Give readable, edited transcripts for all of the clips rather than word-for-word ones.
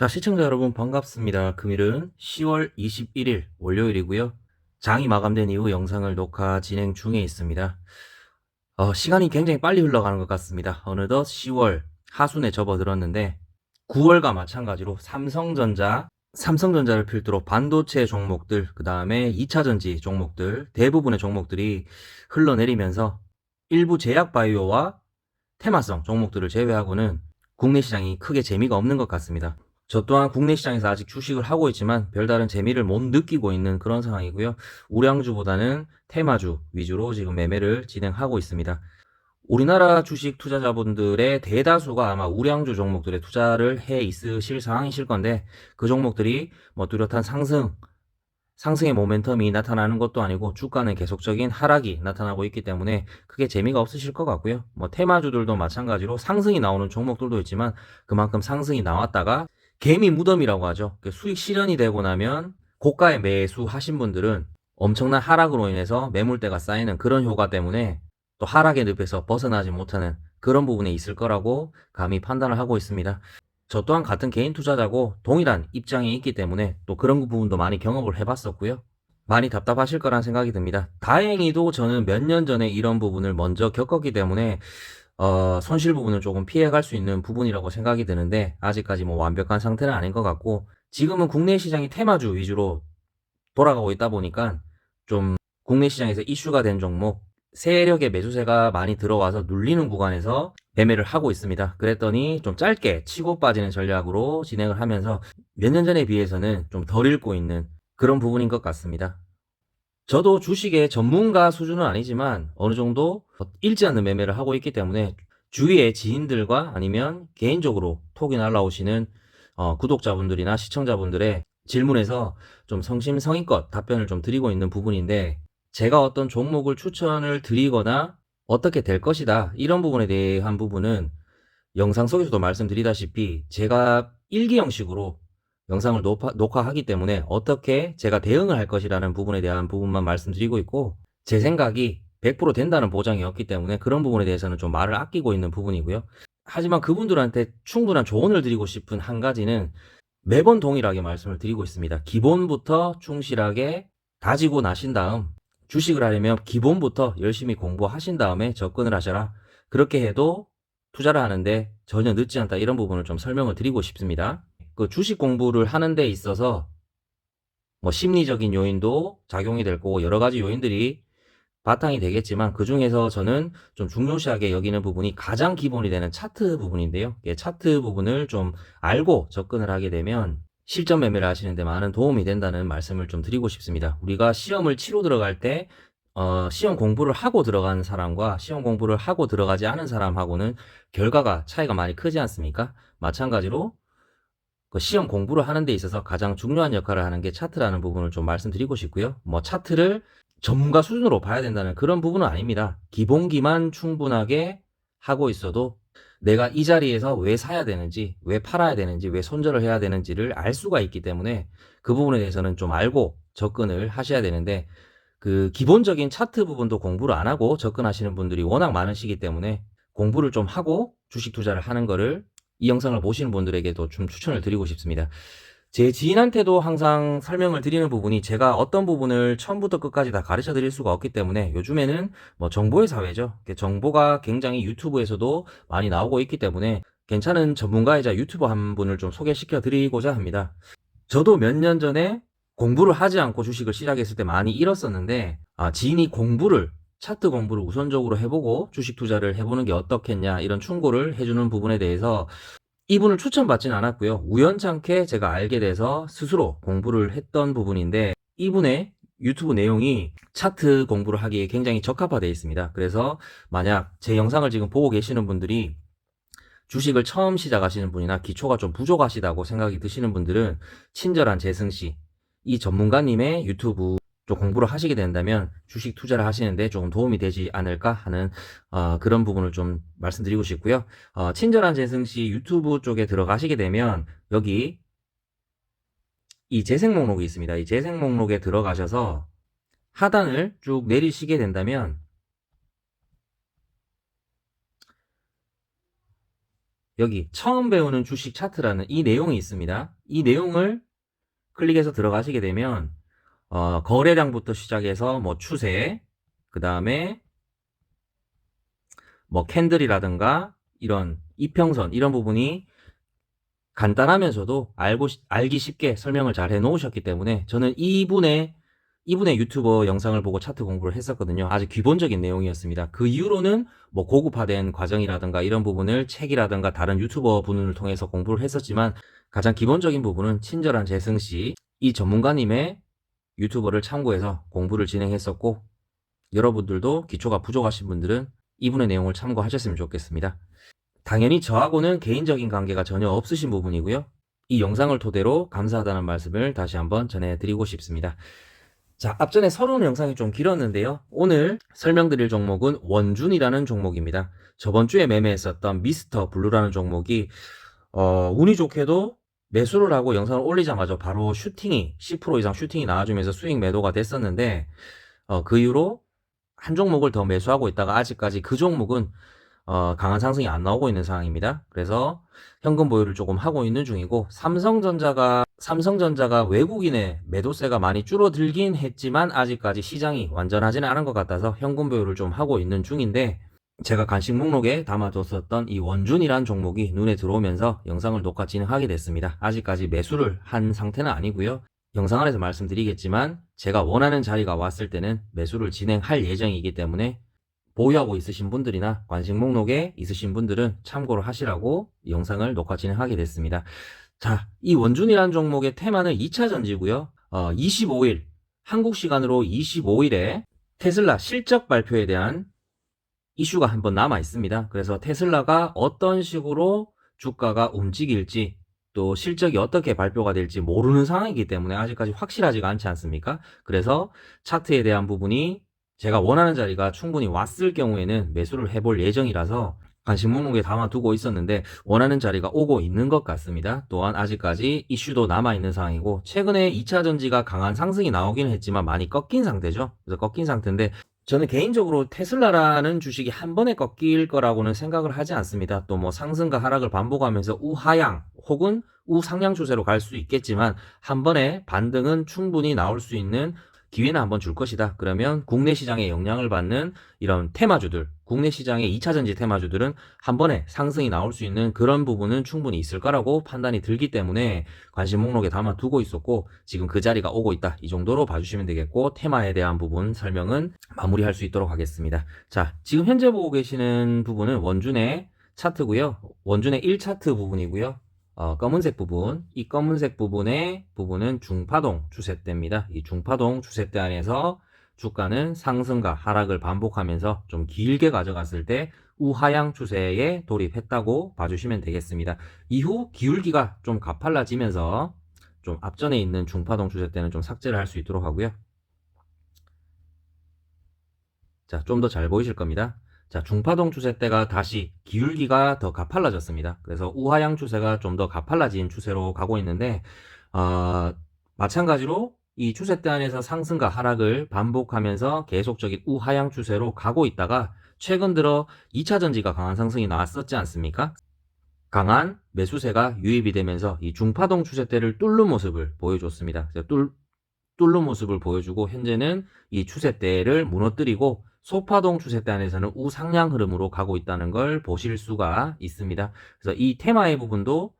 자, 시청자 여러분 반갑습니다. 금일은 10월 21일 월요일이고요. 장이 마감된 이후 영상을 녹화 진행 중에 있습니다. 시간이 굉장히 빨리 흘러가는 것 같습니다. 어느덧 10월 하순에 접어들었는데 9월과 마찬가지로 삼성전자를 필두로 반도체 종목들, 그 다음에 2차전지 종목들, 대부분의 종목들이 흘러내리면서 일부 제약바이오와 테마성 종목들을 제외하고는 국내 시장이 크게 재미가 없는 것 같습니다. 저 또한 국내 시장에서 아직 주식을 하고 있지만 별다른 재미를 못 느끼고 있는 그런 상황이고요. 우량주보다는 테마주 위주로 지금 매매를 진행하고 있습니다. 우리나라 주식 투자자분들의 대다수가 아마 우량주 종목들에 투자를 해 있으실 상황이실 건데, 그 종목들이 뭐 뚜렷한 상승의 모멘텀이 나타나는 것도 아니고 주가는 계속적인 하락이 나타나고 있기 때문에 크게 재미가 없으실 것 같고요. 뭐 테마주들도 마찬가지로 상승이 나오는 종목들도 있지만 그만큼 상승이 나왔다가 개미 무덤이라고 하죠. 수익 실현이 되고 나면 고가에 매수하신 분들은 엄청난 하락으로 인해서 매물대가 쌓이는 그런 효과 때문에 또 하락의 늪에서 벗어나지 못하는 그런 부분에 있을 거라고 감히 판단을 하고 있습니다. 저 또한 같은 개인 투자자고 동일한 입장이 있기 때문에 또 그런 부분도 많이 경험을 해봤었고요. 많이 답답하실 거란 생각이 듭니다. 다행히도 저는 몇 년 전에 이런 부분을 먼저 겪었기 때문에 손실 부분을 조금 피해갈 수 있는 부분이라고 생각이 드는데, 아직까지 뭐 완벽한 상태는 아닌 것 같고, 지금은 국내 시장이 테마주 위주로 돌아가고 있다 보니까 좀 국내 시장에서 이슈가 된 종목, 세력의 매수세가 많이 들어와서 눌리는 구간에서 매매를 하고 있습니다. 그랬더니 좀 짧게 치고 빠지는 전략으로 진행을 하면서 몇 년 전에 비해서는 좀 덜 읽고 있는 그런 부분인 것 같습니다. 저도 주식의 전문가 수준은 아니지만 어느 정도 읽지 않는 매매를 하고 있기 때문에 주위의 지인들과 아니면 개인적으로 톡이 날라오시는 구독자분들이나 시청자분들의 질문에서 좀 성심성의껏 답변을 좀 드리고 있는 부분인데, 제가 어떤 종목을 추천을 드리거나 어떻게 될 것이다 이런 부분에 대한 부분은 영상 속에서도 말씀드리다시피 제가 일기 형식으로 영상을 녹화하기 때문에 어떻게 제가 대응을 할 것이라는 부분에 대한 부분만 말씀드리고 있고, 제 생각이 100% 된다는 보장이 없기 때문에 그런 부분에 대해서는 좀 말을 아끼고 있는 부분이고요. 하지만 그분들한테 충분한 조언을 드리고 싶은 한 가지는 매번 동일하게 말씀을 드리고 있습니다. 기본부터 충실하게 다지고 나신 다음, 주식을 하려면 기본부터 열심히 공부하신 다음에 접근을 하셔라. 그렇게 해도 투자를 하는데 전혀 늦지 않다, 이런 부분을 좀 설명을 드리고 싶습니다. 그 주식 공부를 하는 데 있어서 뭐 심리적인 요인도 작용이 될 거고 여러 가지 요인들이 바탕이 되겠지만, 그 중에서 저는 좀 중요시하게 여기는 부분이 가장 기본이 되는 차트 부분인데요. 차트 부분을 좀 알고 접근을 하게 되면 실전 매매를 하시는 데 많은 도움이 된다는 말씀을 좀 드리고 싶습니다. 우리가 시험을 치러 들어갈 때 시험 공부를 하고 들어가는 사람과 시험 공부를 하고 들어가지 않은 사람하고는 결과가 차이가 많이 크지 않습니까? 마찬가지로 그 시험 공부를 하는 데 있어서 가장 중요한 역할을 하는 게 차트라는 부분을 좀 말씀드리고 싶고요. 뭐 차트를 전문가 수준으로 봐야 된다는 그런 부분은 아닙니다. 기본기만 충분하게 하고 있어도 내가 이 자리에서 왜 사야 되는지, 왜 팔아야 되는지, 왜 손절을 해야 되는지를 알 수가 있기 때문에 그 부분에 대해서는 좀 알고 접근을 하셔야 되는데, 그 기본적인 차트 부분도 공부를 안 하고 접근하시는 분들이 워낙 많으시기 때문에 공부를 좀 하고 주식 투자를 하는 거를 이 영상을 보시는 분들에게도 좀 추천을 드리고 싶습니다. 제 지인한테도 항상 설명을 드리는 부분이, 제가 어떤 부분을 처음부터 끝까지 다 가르쳐 드릴 수가 없기 때문에 요즘에는 뭐 정보의 사회죠. 정보가 굉장히 유튜브에서도 많이 나오고 있기 때문에 괜찮은 전문가이자 유튜버 한 분을 좀 소개시켜 드리고자 합니다. 저도 몇 년 전에 공부를 하지 않고 주식을 시작했을 때 많이 잃었었는데, 지인이 차트 공부를 우선적으로 해보고 주식 투자를 해보는 게 어떻겠냐 이런 충고를 해주는 부분에 대해서 이분을 추천받지는 않았고요. 우연찮게 제가 알게 돼서 스스로 공부를 했던 부분인데, 이분의 유튜브 내용이 차트 공부를 하기에 굉장히 적합화되어 있습니다. 그래서 만약 제 영상을 지금 보고 계시는 분들이 주식을 처음 시작하시는 분이나 기초가 좀 부족하시다고 생각이 드시는 분들은 친절한 재승씨, 이 전문가님의 유튜브 좀 공부를 하시게 된다면 주식 투자를 하시는데 조금 도움이 되지 않을까 하는 그런 부분을 좀 말씀드리고 싶고요. 친절한 재승씨 유튜브 쪽에 들어가시게 되면 여기 이 재생 목록이 있습니다. 이 재생 목록에 들어가셔서 하단을 쭉 내리시게 된다면 여기 처음 배우는 주식 차트라는 이 내용이 있습니다. 이 내용을 클릭해서 들어가시게 되면 거래량부터 시작해서 뭐 추세, 그 다음에 뭐 캔들이라든가 이런 이평선 이런 부분이 간단하면서도 알기 쉽게 설명을 잘 해놓으셨기 때문에 저는 이분의 유튜버 영상을 보고 차트 공부를 했었거든요. 아주 기본적인 내용이었습니다. 그 이후로는 뭐 고급화된 과정이라든가 이런 부분을 책이라든가 다른 유튜버 분을 통해서 공부를 했었지만 가장 기본적인 부분은 친절한 재승씨 이 전문가님의 유튜버를 참고해서 공부를 진행했었고, 여러분들도 기초가 부족하신 분들은 이분의 내용을 참고하셨으면 좋겠습니다. 당연히 저하고는 개인적인 관계가 전혀 없으신 부분이고요. 이 영상을 토대로 감사하다는 말씀을 다시 한번 전해드리고 싶습니다. 자, 앞전에 서론 영상이 좀 길었는데요. 오늘 설명드릴 종목은 원준이라는 종목입니다. 저번 주에 매매했었던 미스터 블루라는 종목이 운이 좋게도 매수를 하고 영상을 올리자마자 바로 10% 이상 슈팅이 나와주면서 수익 매도가 됐었는데 그 이후로 한 종목을 더 매수하고 있다가 아직까지 그 종목은 강한 상승이 안 나오고 있는 상황입니다. 그래서 현금 보유를 조금 하고 있는 중이고, 삼성전자가 외국인의 매도세가 많이 줄어들긴 했지만 아직까지 시장이 완전하지는 않은 것 같아서 현금 보유를 좀 하고 있는 중인데, 제가 간식 목록에 담아뒀었던 이 원준이란 종목이 눈에 들어오면서 영상을 녹화 진행하게 됐습니다. 아직까지 매수를 한 상태는 아니고요. 영상 안에서 말씀드리겠지만 제가 원하는 자리가 왔을 때는 매수를 진행할 예정이기 때문에 보유하고 있으신 분들이나 관심 목록에 있으신 분들은 참고를 하시라고 영상을 녹화 진행하게 됐습니다. 자, 이 원준이라는 종목의 테마는 2차 전지고요. 25일, 한국 시간으로 25일에 테슬라 실적 발표에 대한 이슈가 한번 남아 있습니다. 그래서 테슬라가 어떤 식으로 주가가 움직일지 또 실적이 어떻게 발표가 될지 모르는 상황이기 때문에 아직까지 확실하지가 않지 않습니까? 그래서 차트에 대한 부분이 제가 원하는 자리가 충분히 왔을 경우에는 매수를 해볼 예정이라서 관심 목록에 담아두고 있었는데 원하는 자리가 오고 있는 것 같습니다. 또한 아직까지 이슈도 남아있는 상황이고, 최근에 2차 전지가 강한 상승이 나오기는 했지만 많이 꺾인 상태죠. 그래서 꺾인 상태인데 저는 개인적으로 테슬라라는 주식이 한 번에 꺾일 거라고는 생각을 하지 않습니다. 또 뭐 상승과 하락을 반복하면서 우하향 혹은 우상향 추세로 갈 수 있겠지만 한 번에 반등은 충분히 나올 수 있는 기회는 한번 줄 것이다. 그러면 국내 시장에 영향을 받는 이런 테마주들, 국내 시장의 2차 전지 테마주들은 한 번에 상승이 나올 수 있는 그런 부분은 충분히 있을 거라고 판단이 들기 때문에 관심 목록에 담아두고 있었고, 지금 그 자리가 오고 있다. 이 정도로 봐주시면 되겠고, 테마에 대한 부분 설명은 마무리할 수 있도록 하겠습니다. 자, 지금 현재 보고 계시는 부분은 원준의 차트고요. 원준의 1차트 부분이고요. 검은색 부분, 이 검은색 부분은 중파동 추세대입니다. 이 중파동 추세대 안에서 주가는 상승과 하락을 반복하면서 좀 길게 가져갔을 때 우하향 추세에 돌입했다고 봐주시면 되겠습니다. 이후 기울기가 좀 가팔라지면서 좀 앞전에 있는 중파동 추세대는 좀 삭제를 할 수 있도록 하고요. 자, 좀 더 잘 보이실 겁니다. 자, 중파동 추세대가 다시 기울기가 더 가팔라졌습니다. 그래서 우하향 추세가 좀 더 가팔라진 추세로 가고 있는데, 마찬가지로 이 추세대 안에서 상승과 하락을 반복하면서 계속적인 우하향 추세로 가고 있다가 최근 들어 2차 전지가 강한 상승이 나왔었지 않습니까? 강한 매수세가 유입이 되면서 이 중파동 추세대를 뚫는 모습을 보여줬습니다. 뚫는 모습을 보여주고 현재는 이 추세대를 무너뜨리고 소파동 추세대 안에서는 우상향 흐름으로 가고 있다는 걸 보실 수가 있습니다. 그래서 이 테마의 부분도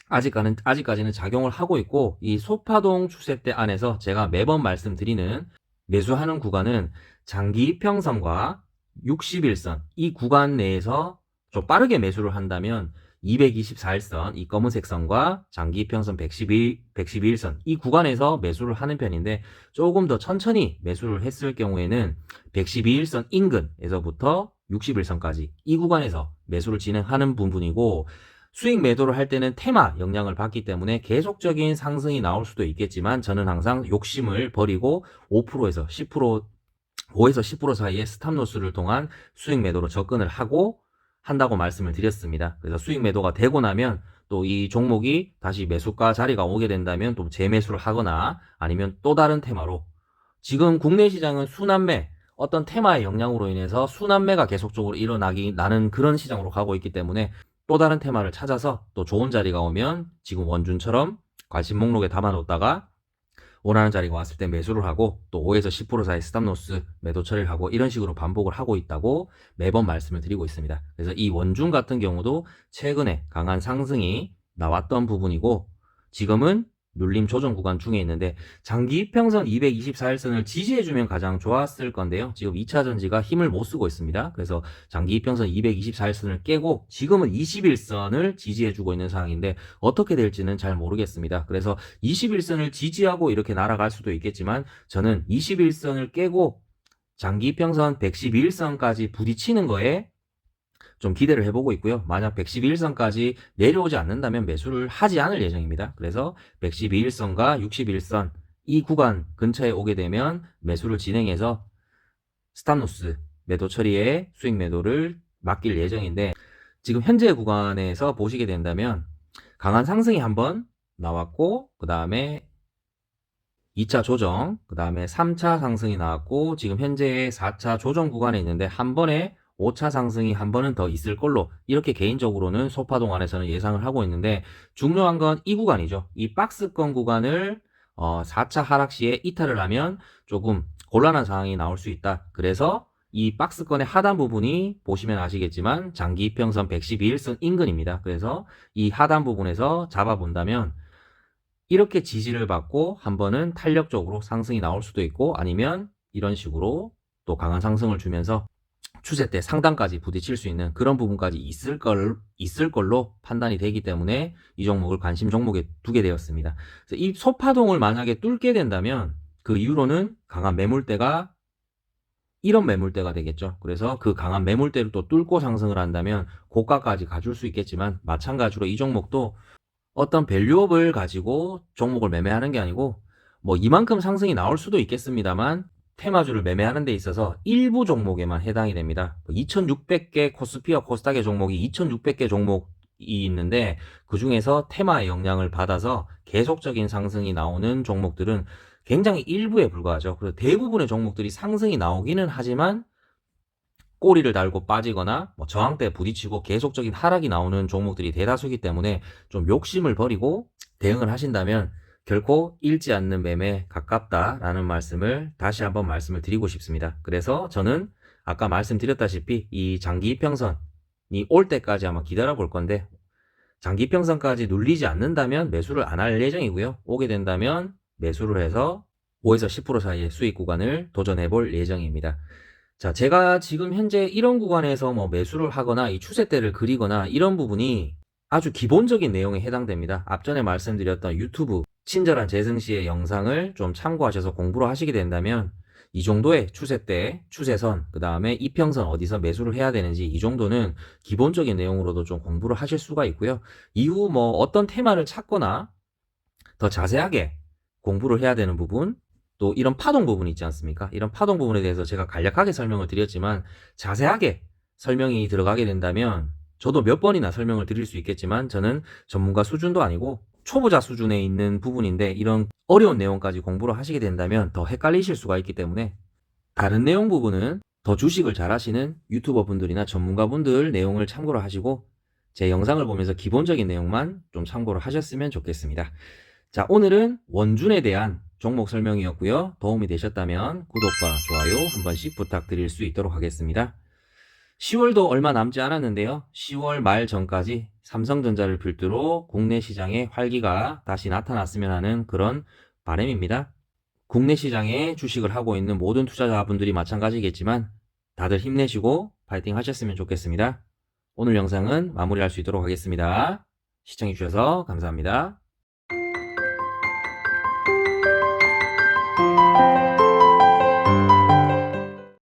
아직까지는 작용을 하고 있고, 이 소파동 추세대 안에서 제가 매번 말씀드리는 매수하는 구간은 장기 이평선과 61선 이 구간 내에서 좀 빠르게 매수를 한다면 224일선 이 검은색 선과 장기 이평선 112일선 이 구간에서 매수를 하는 편인데, 조금 더 천천히 매수를 했을 경우에는 112일선 인근에서부터 60일선까지 이 구간에서 매수를 진행하는 부분이고, 수익 매도를 할 때는 테마 영향을 받기 때문에 계속적인 상승이 나올 수도 있겠지만 저는 항상 욕심을 버리고 5%에서 10% 5에서 10% 사이의 스탑로스를 통한 수익 매도로 접근을 하고 한다고 말씀을 드렸습니다. 그래서 수익 매도가 되고 나면 또 이 종목이 다시 매수가 자리가 오게 된다면 또 재매수를 하거나 아니면 또 다른 테마로, 지금 국내 시장은 순환매, 어떤 테마의 영향으로 인해서 순환매가 계속적으로 일어나는 그런 시장으로 가고 있기 때문에 또 다른 테마를 찾아서 또 좋은 자리가 오면 지금 원준처럼 관심 목록에 담아놓다가 원하는 자리가 왔을 때 매수를 하고 또 5에서 10% 사이 스탑로스 매도 처리를 하고 이런 식으로 반복을 하고 있다고 매번 말씀을 드리고 있습니다. 그래서 이 원준 같은 경우도 최근에 강한 상승이 나왔던 부분이고 지금은 눌림 조정 구간 중에 있는데 장기 이평선 224일선을 지지해주면 가장 좋았을 건데요. 지금 2차 전지가 힘을 못 쓰고 있습니다. 그래서 장기 이평선 224일선을 깨고 지금은 21선을 지지해주고 있는 상황인데 어떻게 될지는 잘 모르겠습니다. 그래서 21선을 지지하고 이렇게 날아갈 수도 있겠지만 저는 21선을 깨고 장기 이평선 112일선까지 부딪히는 거에 좀 기대를 해보고 있고요. 만약 112일선까지 내려오지 않는다면 매수를 하지 않을 예정입니다. 그래서 112일선과 61선 이 구간 근처에 오게 되면 매수를 진행해서 스탑로스 매도 처리에 수익 매도를 맡길 예정인데 지금 현재 구간에서 보시게 된다면 강한 상승이 한번 나왔고 그 다음에 2차 조정, 그 다음에 3차 상승이 나왔고 지금 현재 4차 조정 구간에 있는데 한 번에 5차 상승이 한 번은 더 있을 걸로 이렇게 개인적으로는 소파동 안에서는 예상을 하고 있는데 중요한 건 이 구간이죠. 이 박스권 구간을 4차 하락 시에 이탈을 하면 조금 곤란한 상황이 나올 수 있다. 그래서 이 박스권의 하단 부분이 보시면 아시겠지만 장기 이평선 112일선 인근입니다. 그래서 이 하단 부분에서 잡아본다면 이렇게 지지를 받고 한 번은 탄력적으로 상승이 나올 수도 있고 아니면 이런 식으로 또 강한 상승을 주면서 추세 때 상단까지 부딪힐 수 있는 그런 부분까지 있을 걸로 판단이 되기 때문에 이 종목을 관심 종목에 두게 되었습니다. 그래서 이 소파동을 만약에 뚫게 된다면 그 이후로는 강한 매물대가 이런 매물대가 되겠죠. 그래서 그 강한 매물대를 또 뚫고 상승을 한다면 고가까지 가줄 수 있겠지만 마찬가지로 이 종목도 어떤 밸류업을 가지고 종목을 매매하는 게 아니고 뭐 이만큼 상승이 나올 수도 있겠습니다만 테마주를 매매하는 데 있어서 일부 종목에만 해당이 됩니다. 2600개 코스피와 코스닥의 종목이 2600개 종목이 있는데 그 중에서 테마의 영향을 받아서 계속적인 상승이 나오는 종목들은 굉장히 일부에 불과하죠. 그래서 대부분의 종목들이 상승이 나오기는 하지만 꼬리를 달고 빠지거나 뭐 저항대에 부딪히고 계속적인 하락이 나오는 종목들이 대다수이기 때문에 좀 욕심을 버리고 대응을 하신다면 결코 잃지 않는 매매에 가깝다라는 말씀을 다시 한번 말씀을 드리고 싶습니다. 그래서 저는 아까 말씀드렸다시피 이 장기 이평선이 올 때까지 아마 기다려 볼 건데 장기 이평선까지 눌리지 않는다면 매수를 안 할 예정이고요. 오게 된다면 매수를 해서 5에서 10% 사이의 수익 구간을 도전해 볼 예정입니다. 자, 제가 지금 현재 이런 구간에서 뭐 매수를 하거나 이 추세대를 그리거나 이런 부분이 아주 기본적인 내용에 해당됩니다. 앞전에 말씀드렸던 유튜브 친절한 재승 씨의 영상을 좀 참고하셔서 공부를 하시게 된다면 이 정도의 추세대, 추세선, 그 다음에 이평선 어디서 매수를 해야 되는지 이 정도는 기본적인 내용으로도 좀 공부를 하실 수가 있고요. 이후 뭐 어떤 테마를 찾거나 더 자세하게 공부를 해야 되는 부분, 또 이런 파동 부분 있지 않습니까? 이런 파동 부분에 대해서 제가 간략하게 설명을 드렸지만 자세하게 설명이 들어가게 된다면 저도 몇 번이나 설명을 드릴 수 있겠지만 저는 전문가 수준도 아니고 초보자 수준에 있는 부분인데 이런 어려운 내용까지 공부를 하시게 된다면 더 헷갈리실 수가 있기 때문에 다른 내용 부분은 더 주식을 잘 하시는 유튜버 분들이나 전문가 분들 내용을 참고를 하시고 제 영상을 보면서 기본적인 내용만 좀 참고를 하셨으면 좋겠습니다. 자, 오늘은 원준에 대한 종목 설명이었고요. 도움이 되셨다면 구독과 좋아요 한 번씩 부탁드릴 수 있도록 하겠습니다. 10월도 얼마 남지 않았는데요. 10월 말 전까지 삼성전자를 필두로 국내 시장에 활기가 다시 나타났으면 하는 그런 바람입니다. 국내 시장에 주식을 하고 있는 모든 투자자분들이 마찬가지겠지만 다들 힘내시고 파이팅 하셨으면 좋겠습니다. 오늘 영상은 마무리할 수 있도록 하겠습니다. 시청해주셔서 감사합니다.